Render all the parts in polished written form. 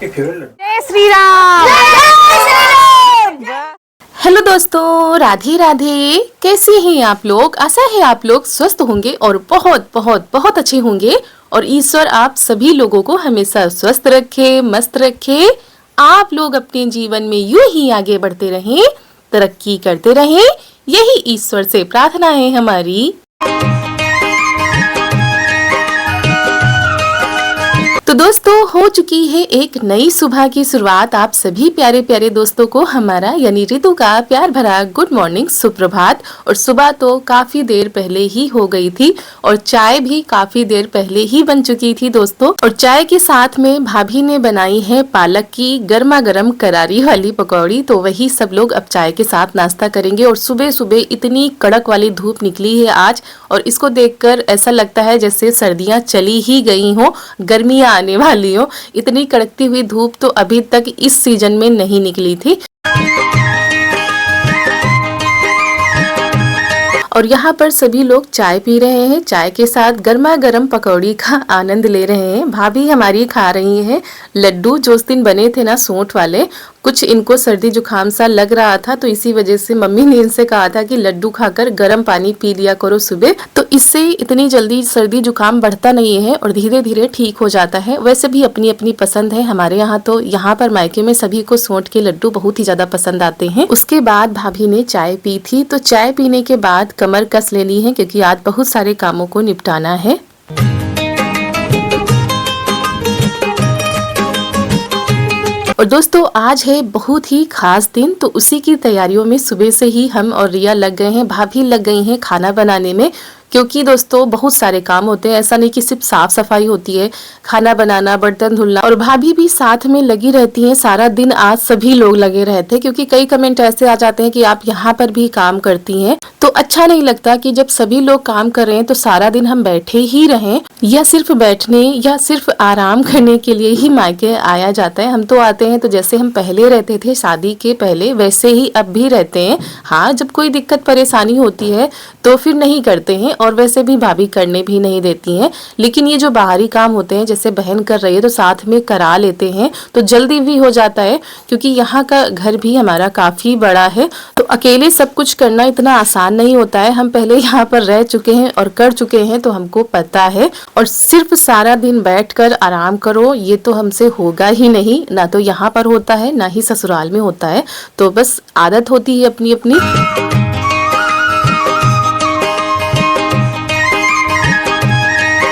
Favourite Laddu. जय श्री राम। जय Shri Ram. Hello दोस्तों, राधे राधे। कैसे हैं आप लोग? आशा है आप लोग स्वस्थ होंगे और बहुत बहुत बहुत अच्छे होंगे और ईश्वर आप सभी लोगों को हमेशा स्वस्थ रखे, मस्त रखे। आप लोग अपने जीवन में यूं ही आगे बढ़ते रहें, तरक्की करते रहें, यही ईश्वर से प्रार्थना है हमारी। तो दोस्तों, हो चुकी है एक नई सुबह की शुरुआत। आप सभी प्यारे प्यारे दोस्तों को हमारा यानी ऋतु का प्यार भरा गुड मॉर्निंग, सुप्रभात। और सुबह तो काफी देर पहले ही हो गई थी और चाय भी काफी देर पहले ही बन चुकी थी दोस्तों। और चाय के साथ में भाभी ने बनाई है पालक की गर्मा गर्म करारी वाली पकौड़ी। तो वही सब लोग अब चाय के साथ नाश्ता करेंगे। और सुबह सुबह इतनी कड़क वाली धूप निकली है आज, और इसको देखकर ऐसा लगता है जैसे सर्दियां चली ही गई हो, गर्मियां आने वाली हो। इतनी कड़कती हुई धूप तो अभी तक इस सीजन में नहीं निकली थी। और यहाँ पर सभी लोग चाय पी रहे हैं, चाय के साथ गर्मा गर्म पकौड़ी का आनंद ले रहे हैं। भाभी हमारी खा रही हैं लड्डू, जो उस दिन बने थे ना सोंठ वाले। कुछ इनको सर्दी जुकाम सा लग रहा था, तो इसी वजह से मम्मी ने इनसे कहा था कि लड्डू खाकर गर्म पानी पी लिया करो सुबह, तो इससे इतनी जल्दी सर्दी जुकाम बढ़ता नहीं है और धीरे धीरे ठीक हो जाता है। वैसे भी अपनी अपनी पसंद है। हमारे यहाँ तो यहाँ पर मायके में सभी को सोंठ के लड्डू बहुत ही ज्यादा पसंद आते हैं। उसके बाद भाभी ने चाय पी थी, तो चाय पीने के बाद कमर कस लेनी है क्योंकि आज बहुत सारे कामों को निपटाना है। और दोस्तों, आज है बहुत ही खास दिन, तो उसी की तैयारियों में सुबह से ही हम और रिया लग गए हैं। भाभी लग गई हैं खाना बनाने में, क्योंकि दोस्तों बहुत सारे काम होते हैं। ऐसा नहीं कि सिर्फ साफ सफाई होती है, खाना बनाना, बर्तन धुलना। और भाभी भी साथ में लगी रहती हैं सारा दिन। आज सभी लोग लगे रहते हैं क्योंकि कई कमेंट ऐसे आ जाते हैं कि आप यहाँ पर भी काम करती हैं, तो अच्छा नहीं लगता कि जब सभी लोग काम कर रहे हैं तो सारा दिन हम बैठे ही रहें, या सिर्फ बैठने या सिर्फ आराम करने के लिए ही मायके आया जाता है। हम तो आते हैं तो जैसे हम पहले रहते थे शादी के पहले, वैसे ही अब भी रहते हैं। हाँ, जब कोई दिक्कत परेशानी होती है तो फिर नहीं करते हैं, और वैसे भी भाभी करने भी नहीं देती हैं। लेकिन ये जो बाहरी काम होते हैं, जैसे बहन कर रही है तो साथ में करा लेते हैं, तो जल्दी भी हो जाता है। क्योंकि यहाँ का घर भी हमारा काफी बड़ा है, तो अकेले सब कुछ करना इतना आसान नहीं होता है। हम पहले यहाँ पर रह चुके हैं और कर चुके हैं, तो हमको पता है। और सिर्फ सारा दिन बैठकर आराम करो, ये तो हमसे होगा ही नहीं। ना तो यहाँ पर होता है, ना ही ससुराल में होता है। तो बस आदत होती है अपनी अपनी।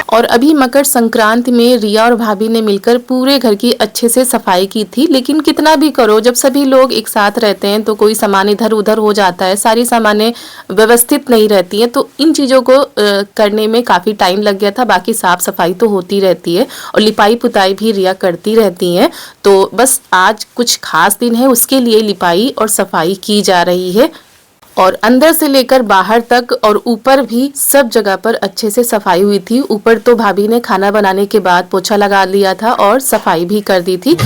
और अभी मकर संक्रांति में रिया और भाभी ने मिलकर पूरे घर की अच्छे से सफाई की थी। लेकिन कितना भी करो, जब सभी लोग एक साथ रहते हैं तो कोई सामान इधर उधर हो जाता है, सारी सामानें व्यवस्थित नहीं रहती हैं, तो इन चीज़ों को करने में काफ़ी टाइम लग गया था। बाकी साफ सफाई तो होती रहती है और लिपाई पुताई भी रिया करती रहती हैं। तो बस आज कुछ खास दिन है, उसके लिए लिपाई और सफाई की जा रही है। और अंदर से लेकर बाहर तक और ऊपर भी सब जगह पर अच्छे से सफाई हुई थी। ऊपर तो भाभी ने खाना बनाने के बाद पोछा लगा लिया था और सफाई भी कर दी थी।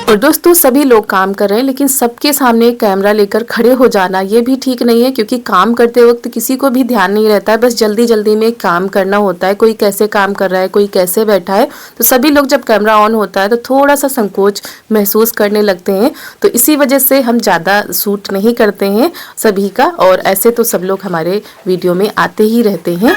और दोस्तों, सभी लोग काम कर रहे हैं, लेकिन सबके सामने कैमरा लेकर खड़े हो जाना ये भी ठीक नहीं है, क्योंकि काम करते वक्त किसी को भी ध्यान नहीं रहता है। बस जल्दी जल्दी में काम करना होता है। कोई कैसे काम कर रहा है, कोई कैसे बैठा है, तो सभी लोग जब कैमरा ऑन होता है तो थोड़ा सा संकोच महसूस करने लगते हैं। तो इसी वजह से हम ज़्यादा शूट नहीं करते हैं सभी का। और ऐसे तो सब लोग हमारे वीडियो में आते ही रहते हैं।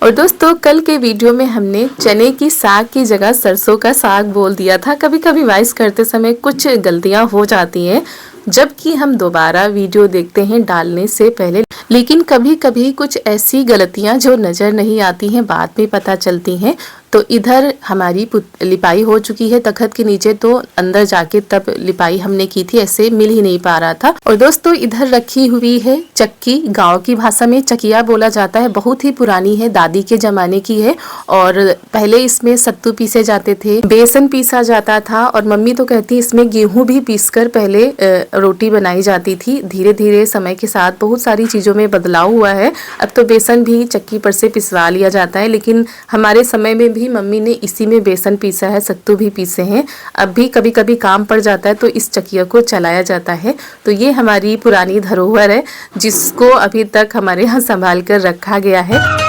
और दोस्तों, कल के वीडियो में हमने चने की साग की जगह सरसों का साग बोल दिया था। कभी कभी वॉइस करते समय कुछ गलतियां हो जाती हैं, जबकि हम दोबारा वीडियो देखते हैं डालने से पहले। लेकिन कभी कभी कुछ ऐसी गलतियां जो नज़र नहीं आती हैं, बाद में पता चलती हैं। तो इधर हमारी लिपाई हो चुकी है तखत के नीचे, तो अंदर जाके तब लिपाई हमने की थी, ऐसे मिल ही नहीं पा रहा था। और दोस्तों, इधर रखी हुई है चक्की। गांव की भाषा में चकिया बोला जाता है। बहुत ही पुरानी है, दादी के जमाने की है। और पहले इसमें सत्तू पीसे जाते थे, बेसन पीसा जाता था, और मम्मी तो कहती इसमें गेहूं भी पीसकर पहले रोटी बनाई जाती थी। धीरे धीरे समय के साथ बहुत सारी चीजों में बदलाव हुआ है। अब तो बेसन भी चक्की पर से पिसवा लिया जाता है, लेकिन हमारे समय में भी मम्मी ने इसी में बेसन पीसा है, सत्तू भी पीसे हैं। अब भी कभी कभी काम पड़ जाता है तो इस चकिया को चलाया जाता है। तो ये हमारी पुरानी धरोहर है जिसको अभी तक हमारे यहाँ संभाल कर रखा गया है।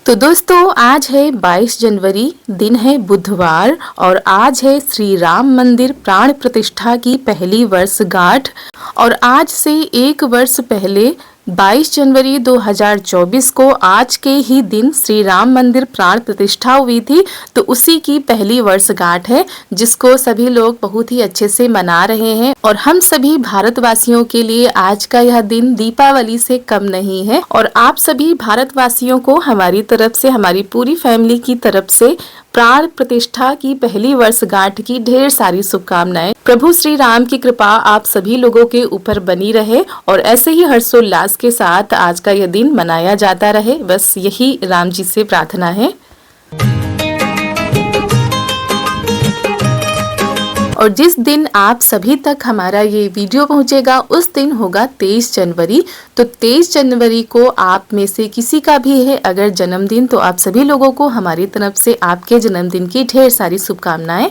तो दोस्तों आज है 22 जनवरी, दिन है बुधवार और आज है श्री राम मंदिर प्राण प्रतिष्ठा की पहली वर्षगांठ। और आज से एक वर्ष पहले 22 जनवरी 2024 को आज के ही दिन श्री राम मंदिर प्राण प्रतिष्ठा हुई थी। तो उसी की पहली वर्षगांठ है जिसको सभी लोग बहुत ही अच्छे से मना रहे हैं। और हम सभी भारतवासियों के लिए आज का यह दिन दीपावली से कम नहीं है। और आप सभी भारतवासियों को हमारी तरफ से, हमारी पूरी फैमिली की तरफ से प्राण प्रतिष्ठा की पहली वर्षगांठ की ढेर सारी शुभकामनाएं। प्रभु श्री राम की कृपा आप सभी लोगों के ऊपर बनी रहे और ऐसे ही हर्षोल्लास के साथ आज का यह दिन मनाया जाता रहे, बस यही राम जी से प्रार्थना है। और जिस दिन आप सभी तक हमारा ये वीडियो पहुंचेगा उस दिन होगा 23 जनवरी। तो 23 जनवरी को आप में से किसी का भी है अगर जन्मदिन, तो आप सभी लोगों को हमारी तरफ से आपके जन्मदिन की ढेर सारी शुभकामनाएं।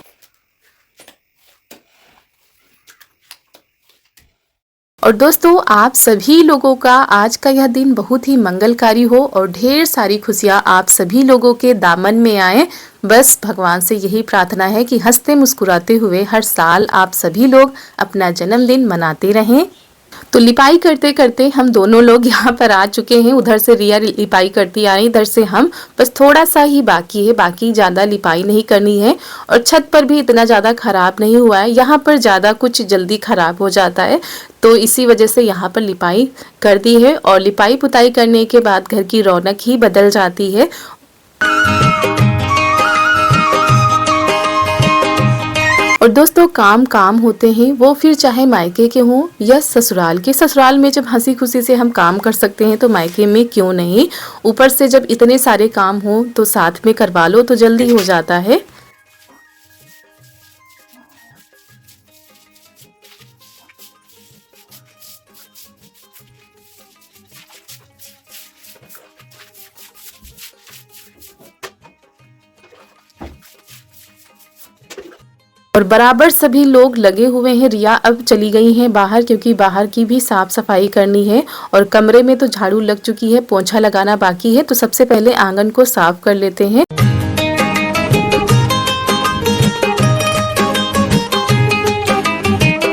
और दोस्तों आप सभी लोगों का आज का यह दिन बहुत ही मंगलकारी हो और ढेर सारी खुशियां आप सभी लोगों के दामन में आए। बस भगवान से यही प्रार्थना है कि हंसते मुस्कुराते हुए हर साल आप सभी लोग अपना जन्मदिन मनाते रहें। तो लिपाई करते करते हम दोनों लोग यहाँ पर आ चुके हैं। उधर से रिया लिपाई करती आ रही, इधर से हम, बस थोड़ा सा ही बाकी है, बाकी ज़्यादा लिपाई नहीं करनी है। और छत पर भी इतना ज़्यादा ख़राब नहीं हुआ है, यहाँ पर ज़्यादा कुछ जल्दी ख़राब हो जाता है तो इसी वजह से यहाँ पर लिपाई कर दी है। और लिपाई पुताई करने के बाद घर की रौनक ही बदल जाती है। और दोस्तों काम काम होते हैं, वो फिर चाहे मायके के हों या ससुराल के। ससुराल में जब हंसी खुशी से हम काम कर सकते हैं तो मायके में क्यों नहीं। ऊपर से जब इतने सारे काम हो तो साथ में करवा लो तो जल्दी हो जाता है। और बराबर सभी लोग लगे हुए हैं। रिया अब चली गई हैं बाहर क्योंकि बाहर की भी साफ सफाई करनी है। और कमरे में तो झाड़ू लग चुकी है, पोंछा लगाना बाकी है। तो सबसे पहले आंगन को साफ कर लेते हैं।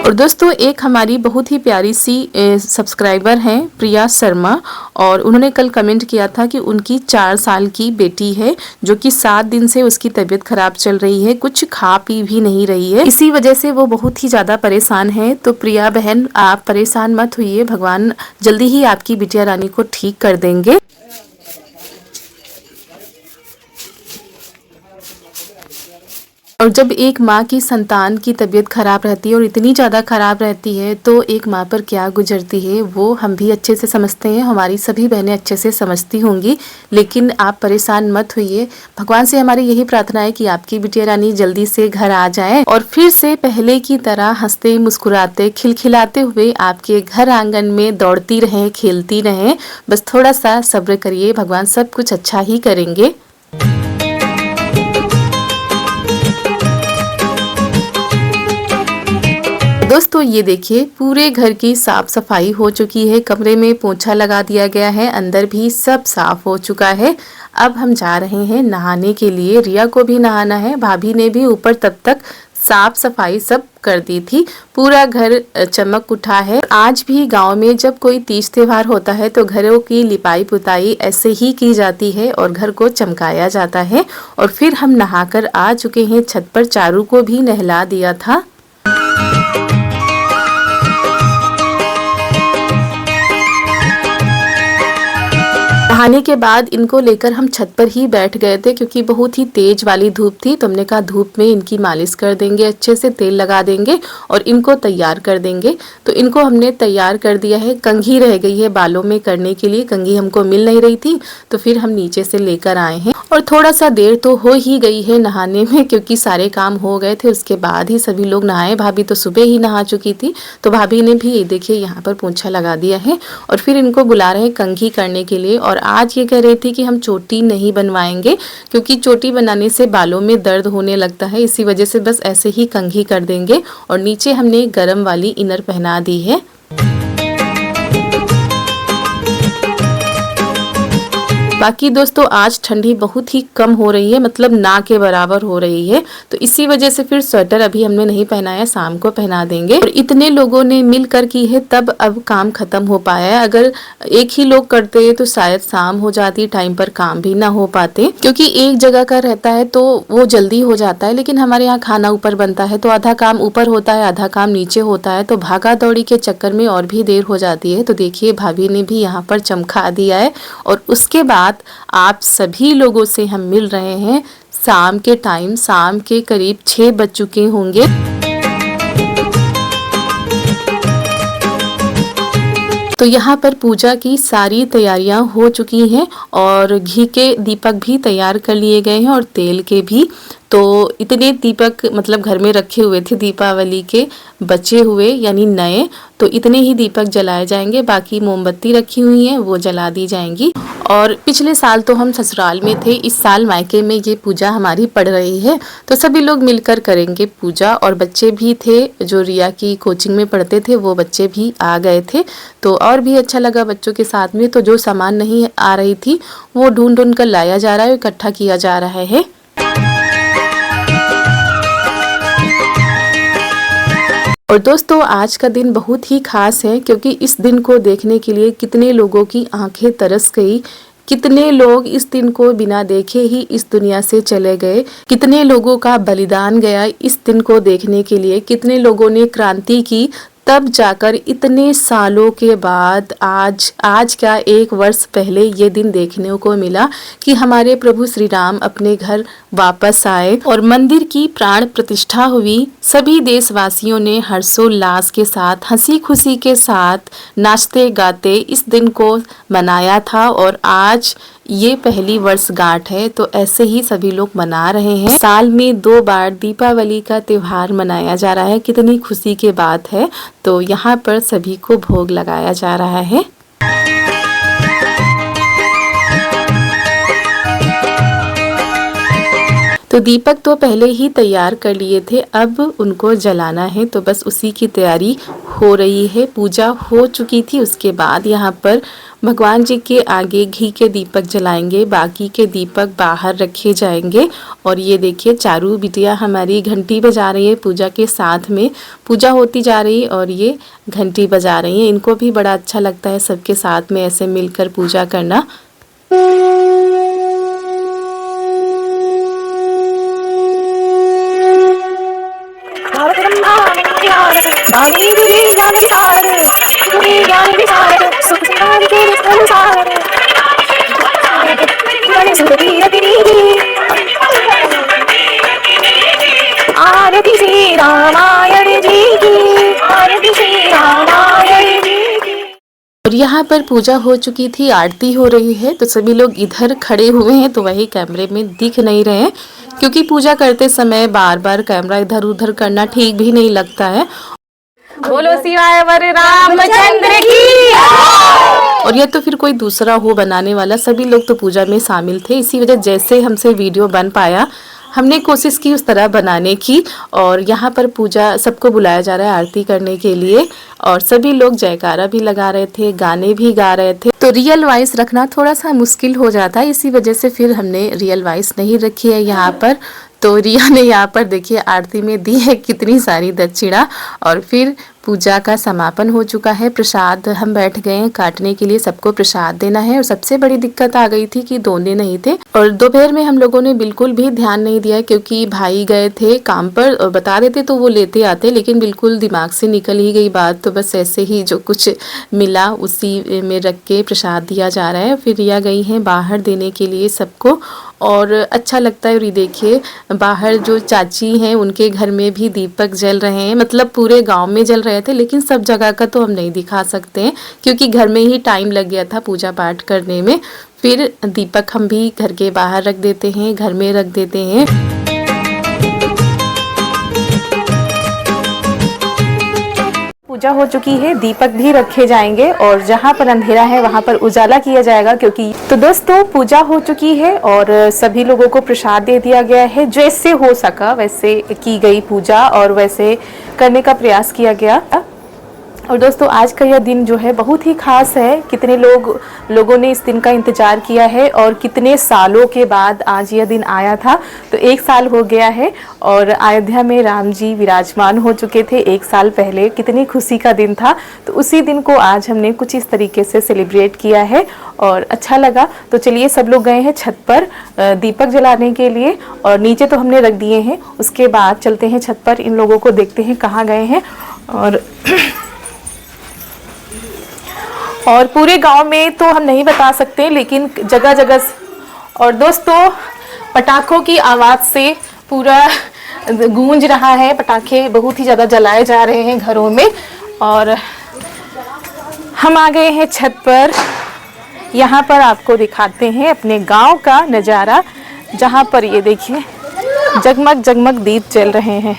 और दोस्तों एक हमारी बहुत ही प्यारी सी सब्सक्राइबर हैं प्रिया शर्मा, और उन्होंने कल कमेंट किया था कि उनकी 4 साल की बेटी है जो कि 7 दिन से उसकी तबीयत खराब चल रही है, कुछ खा पी भी नहीं रही है, इसी वजह से वो बहुत ही ज़्यादा परेशान है। तो प्रिया बहन आप परेशान मत होइए, भगवान जल्दी ही आपकी बिटिया रानी को ठीक कर देंगे। और जब एक माँ की संतान की तबीयत खराब रहती है और इतनी ज़्यादा खराब रहती है तो एक माँ पर क्या गुजरती है वो हम भी अच्छे से समझते हैं, हमारी सभी बहनें अच्छे से समझती होंगी। लेकिन आप परेशान मत होइए, भगवान से हमारी यही प्रार्थना है कि आपकी बिटिया रानी जल्दी से घर आ जाए और फिर से पहले की तरह हंसते मुस्कुराते खिलखिलाते हुए आपके घर आंगन में दौड़ती रहें, खेलती रहें। बस थोड़ा सा सब्र करिए, भगवान सब कुछ अच्छा ही करेंगे। दोस्तों ये देखिए पूरे घर की साफ सफाई हो चुकी है, कमरे में पोंछा लगा दिया गया है, अंदर भी सब साफ हो चुका है। अब हम जा रहे हैं नहाने के लिए। रिया को भी नहाना है, भाभी ने भी ऊपर तब तक साफ सफाई सब कर दी थी, पूरा घर चमक उठा है। आज भी गांव में जब कोई तीज त्योहार होता है तो घरों की लिपाई पुताई ऐसे ही की जाती है और घर को चमकाया जाता है। और फिर हम नहाकर आ चुके हैं छत पर, चारू को भी नहला दिया था। नहाने के बाद इनको लेकर हम छत पर ही बैठ गए थे क्योंकि बहुत ही तेज वाली धूप थी। तो हमने कहा धूप में इनकी मालिश कर देंगे, अच्छे से तेल लगा देंगे और इनको तैयार कर देंगे। तो इनको हमने तैयार कर दिया है। कंघी रह गई है बालों में करने के लिए, कंघी हमको मिल नहीं रही थी तो फिर हम नीचे से लेकर आए हैं। और थोड़ा सा देर तो हो ही गई है नहाने में क्योंकि सारे काम हो गए थे, उसके बाद ही सभी लोग नहाए। भाभी तो सुबह ही नहा चुकी थी तो भाभी ने भी देखिए यहाँ पर पोंछा लगा दिया है और फिर इनको बुला रहे हैं कंघी करने के लिए। और आज ये कह रही थी कि हम चोटी नहीं बनवाएंगे क्योंकि चोटी बनाने से बालों में दर्द होने लगता है, इसी वजह से बस ऐसे ही कंघी कर देंगे। और नीचे हमने गरम वाली इनर पहना दी है। बाकी दोस्तों आज ठंडी बहुत ही कम हो रही है, मतलब ना के बराबर हो रही है, तो इसी वजह से फिर स्वेटर अभी हमने नहीं पहनाया, शाम को पहना देंगे। और इतने लोगों ने मिलकर की है तब अब काम खत्म हो पाया है। अगर एक ही लोग करते तो शायद शाम हो जाती, टाइम पर काम भी ना हो पाते, क्योंकि एक जगह का रहता है तो वो जल्दी हो जाता है। लेकिन हमारे यहाँ खाना ऊपर बनता है तो आधा काम ऊपर होता है, आधा काम नीचे होता है, तो भागा दौड़ी के चक्कर में और भी देर हो जाती है। तो देखिए भाभी ने भी यहाँ पर चमका दिया है। और उसके बाद आप सभी लोगों से हम मिल रहे हैं शाम के टाइम, शाम के करीब 6 बज चुके होंगे। तो यहाँ पर पूजा की सारी तैयारियां हो चुकी हैं और घी के दीपक भी तैयार कर लिए गए हैं और तेल के भी। तो इतने दीपक मतलब घर में रखे हुए थे दीपावली के बचे हुए यानी नए, तो इतने ही दीपक जलाए जाएंगे। बाकी मोमबत्ती रखी हुई है वो जला दी जाएंगी। और पिछले साल तो हम ससुराल में थे, इस साल मायके में ये पूजा हमारी पड़ रही है तो सभी लोग मिलकर करेंगे पूजा। और बच्चे भी थे जो रिया की कोचिंग में पढ़ते थे, वो बच्चे भी आ गए थे तो और भी अच्छा लगा बच्चों के साथ में। तो जो सामान नहीं आ रही थी वो ढूंढ ढूंढ कर लाया जा रहा है, इकट्ठा किया जा रहा है। और दोस्तों आज का दिन बहुत ही खास है क्योंकि इस दिन को देखने के लिए कितने लोगों की आंखें तरस गई, कितने लोग इस दिन को बिना देखे ही इस दुनिया से चले गए, कितने लोगों का बलिदान गया इस दिन को देखने के लिए, कितने लोगों ने क्रांति की, तब जाकर इतने सालों के बाद आज क्या 1 वर्ष पहले ये दिन देखने को मिला कि हमारे प्रभु श्री राम अपने घर वापस आए और मंदिर की प्राण प्रतिष्ठा हुई। सभी देशवासियों ने हर्षोल्लास के साथ, हंसी खुशी के साथ, नाचते गाते इस दिन को मनाया था। और आज ये पहली वर्षगांठ है तो ऐसे ही सभी लोग मना रहे हैं। साल में 2 बार दीपावली का त्योहार मनाया जा रहा है, कितनी खुशी की बात है। तो यहाँ पर सभी को भोग लगाया जा रहा है। तो दीपक तो पहले ही तैयार कर लिए थे, अब उनको जलाना है तो बस उसी की तैयारी हो रही है। पूजा हो चुकी थी, उसके बाद यहाँ पर भगवान जी के आगे घी के दीपक जलाएंगे, बाकी के दीपक बाहर रखे जाएंगे। और ये देखिए चारू बिटिया हमारी घंटी बजा रही है, पूजा के साथ में पूजा होती जा रही है और ये घंटी बजा रही है। इनको भी बड़ा अच्छा लगता है सबके साथ में ऐसे मिलकर पूजा करना। आरती श्री रामायण जी की, आरती श्री रामायण जी की। और यहाँ पर पूजा हो चुकी थी, आरती हो रही है तो सभी लोग इधर खड़े हुए हैं तो वही कैमरे में दिख नहीं रहे हैं क्योंकि पूजा करते समय बार बार कैमरा इधर उधर करना ठीक भी नहीं लगता है। बोलो शिवाय वर रामचंद्र की। और यह तो फिर कोई दूसरा हो बनाने वाला, सभी लोग तो पूजा में शामिल थे, इसी वजह जैसे हमसे वीडियो बन पाया हमने कोशिश की उस तरह बनाने की। और यहाँ पर पूजा सबको बुलाया जा रहा है आरती करने के लिए और सभी लोग जयकारा भी लगा रहे थे, गाने भी गा रहे थे। तो रियल वॉइस रखना थोड़ा सा मुश्किल हो जाता है, इसी वजह से फिर हमने रियल वॉइस नहीं रखी है यहाँ पर। तो रिया ने यहाँ पर देखिए आरती में दी है कितनी सारी दक्षिणा और फिर पूजा का समापन हो चुका है। प्रसाद हम बैठ गए हैं काटने के लिए, सबको प्रसाद देना है। और सबसे बड़ी दिक्कत आ गई थी कि दोने नहीं थे और दोपहर में हम लोगों ने बिल्कुल भी ध्यान नहीं दिया क्योंकि भाई गए थे काम पर और बता देते तो वो लेते आते, लेकिन बिल्कुल दिमाग से निकल ही गई बात। तो बस ऐसे ही जो कुछ मिला उसी में रख के प्रसाद दिया जा रहा है। फिर रिया गई हैं बाहर देने के लिए सबको और अच्छा लगता है। और ये देखिए बाहर जो चाची हैं उनके घर में भी दीपक जल रहे हैं, मतलब पूरे गांव में जल रहे थे, लेकिन सब जगह का तो हम नहीं दिखा सकते हैं क्योंकि घर में ही टाइम लग गया था पूजा पाठ करने में। फिर दीपक हम भी घर के बाहर रख देते हैं, घर में रख देते हैं। पूजा हो चुकी है, दीपक भी रखे जाएंगे और जहाँ पर अंधेरा है वहाँ पर उजाला किया जाएगा क्योंकि तो दोस्तों पूजा हो चुकी है और सभी लोगों को प्रसाद दे दिया गया है। जैसे हो सका वैसे की गई पूजा और वैसे करने का प्रयास किया गया। और दोस्तों आज का यह दिन जो है बहुत ही खास है। कितने लोगों ने इस दिन का इंतज़ार किया है और कितने सालों के बाद आज यह दिन आया था। तो 1 साल हो गया है और अयोध्या में राम जी विराजमान हो चुके थे 1 साल पहले। कितनी खुशी का दिन था। तो उसी दिन को आज हमने कुछ इस तरीके से सेलिब्रेट किया है और अच्छा लगा। तो चलिए सब लोग गए हैं छत पर दीपक जलाने के लिए और नीचे तो हमने रख दिए हैं। उसके बाद चलते हैं छत पर, इन लोगों को देखते हैं कहाँ गए हैं। और पूरे गांव में तो हम नहीं बता सकते लेकिन जगह जगह और दोस्तों पटाखों की आवाज़ से पूरा गूंज रहा है। पटाखे बहुत ही ज़्यादा जलाए जा रहे हैं घरों में और हम आ गए हैं छत पर। यहाँ पर आपको दिखाते हैं अपने गांव का नज़ारा, जहाँ पर ये देखिए जगमग जगमग दीप जल रहे हैं।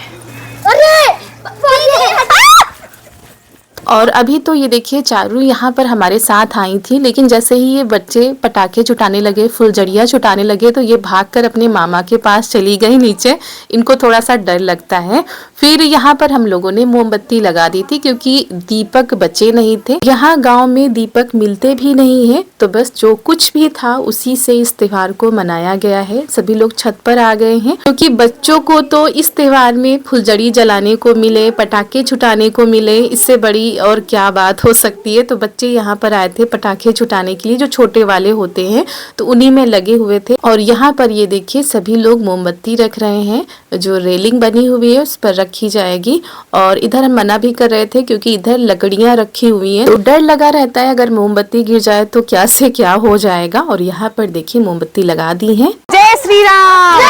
और अभी तो ये देखिए चारू यहाँ पर हमारे साथ आई थी, लेकिन जैसे ही ये बच्चे पटाखे छुटाने लगे, फुलझड़ियाँ छुटाने लगे तो ये भागकर अपने मामा के पास चली गई नीचे। इनको थोड़ा सा डर लगता है। फिर यहाँ पर हम लोगों ने मोमबत्ती लगा दी थी क्योंकि दीपक बचे नहीं थे। यहाँ गांव में दीपक मिलते भी नहीं है, तो बस जो कुछ भी था उसी से इस त्योहार को मनाया गया है। सभी लोग छत पर आ गए हैं क्योंकि बच्चों को तो इस त्योहार में फुलझड़ी जलाने को मिले, पटाखे छुटाने को मिले, इससे बड़ी और क्या बात हो सकती है। तो बच्चे यहाँ पर आए थे पटाखे छुटाने के लिए, जो छोटे वाले होते हैं तो उन्हीं में लगे हुए थे। और यहाँ पर ये देखिए सभी लोग मोमबत्ती रख रहे हैं, जो रेलिंग बनी हुई है उस पर रखी जाएगी। और इधर हम मना भी कर रहे थे क्योंकि इधर लकड़ियाँ रखी हुई हैं, तो डर लगा रहता है अगर मोमबत्ती गिर जाए तो क्या से क्या हो जाएगा। और यहाँ पर देखिए मोमबत्ती लगा दी है। जय श्री राम।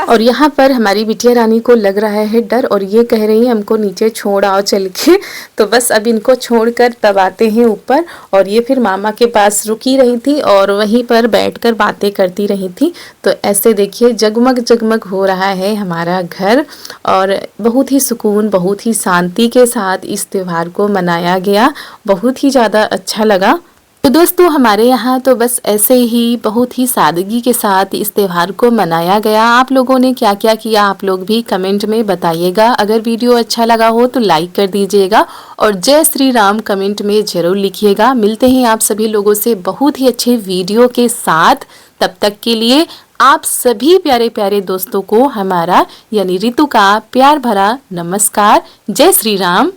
और यहाँ पर हमारी बिटिया रानी को लग रहा है डर और ये कह रही है हमको नीचे छोड़ आओ चल के। तो बस अब इनको छोड़कर तब आते हैं ऊपर। और ये फिर मामा के पास रुकी रही थी और वहीं पर बैठकर बातें करती रही थी। तो ऐसे देखिए जगमग जगमग हो रहा है हमारा घर और बहुत ही सुकून, बहुत ही शांति के साथ इस त्योहार को मनाया गया। बहुत ही ज़्यादा अच्छा लगा। तो दोस्तों हमारे यहाँ तो बस ऐसे ही बहुत ही सादगी के साथ इस त्योहार को मनाया गया। आप लोगों ने क्या क्या किया आप लोग भी कमेंट में बताइएगा। अगर वीडियो अच्छा लगा हो तो लाइक कर दीजिएगा और जय श्री राम कमेंट में ज़रूर लिखिएगा। मिलते हैं आप सभी लोगों से बहुत ही अच्छे वीडियो के साथ। तब तक के लिए आप सभी प्यारे प्यारे दोस्तों को हमारा यानी रितु का प्यार भरा नमस्कार। जय श्री राम।